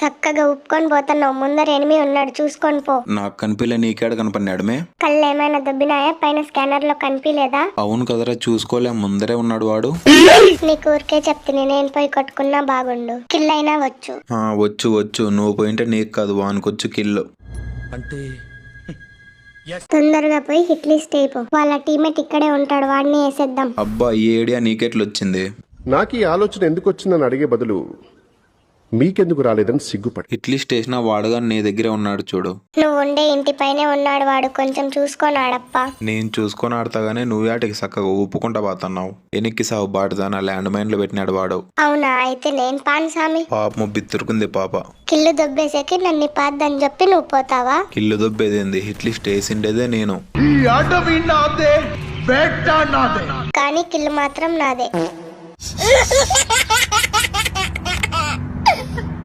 చక్కగా ఉప్పుకొని పోతున్నావు. ముందర ఎనిమి ఉన్నాడు, చూసుకొని పో. నాకు కనిపిలే, నీకేడ కనపడినాడమే? కళ్ళు ఏమైనా దొబ్బినాయా? పైన స్కానర్ లో కనిపించలేదా? అవును కదరా, చూసుకోలే, ముందరే ఉన్నాడు వాడు. నీకు ఊరికే చెప్తే నేను పోయి కొట్టుకున్నా బాగుండు. కిల్లైనా వచ్చు. వచ్చు వచ్చు, నువ్వు పోయింటే నీకు కాదు వానికొచ్చు కిల్లు. అంటే తొందరగా పోయి హిట్ లిస్ట్ అయిపో. వాళ్ళ టీమేట్ ఇక్కడే ఉంటాడు, వాడిని వేసేద్దాం. అబ్బా, ఈ ఐడియా నీకెట్లొచ్చింది? నాకు ఈ ఆలోచన ఎందుకు వచ్చిందని అడిగే బదులు మీకెందుకు రాలేదని సిగ్గుపడి. ఇట్లీ స్టేషన్ వాడుగా నీ దగ్గరే ఉన్నాడు చూడు. నువ్వు ఉండే ఇంటి పైనే ఉన్నాడు వాడు, కొంచెం చూసుకోనాడప్ప. నేను చూసుకొని ఆడతాగానే నువ్వేటికి చక్కగా ఊపుకుంటా పోతున్నావు. ఎనిక్కి సాగు బాటుదానా ల్యాండ్ మైన్ లో పెట్టినాడు వాడు. అవునా, అయితే నేను పాను సామి. పాపము బిత్తురుకుంది పాప. కిల్లు దొబ్బేసేకి నన్ను పాద్దని చెప్పి నువ్వు పోతావా? కిల్లు దొబ్బేదేంది, హిట్లీ స్టేసిండేదే నేను. ఈ అడవి నాదే, వేట నాదే. కానీ కిల్లు మాత్రం నాదే.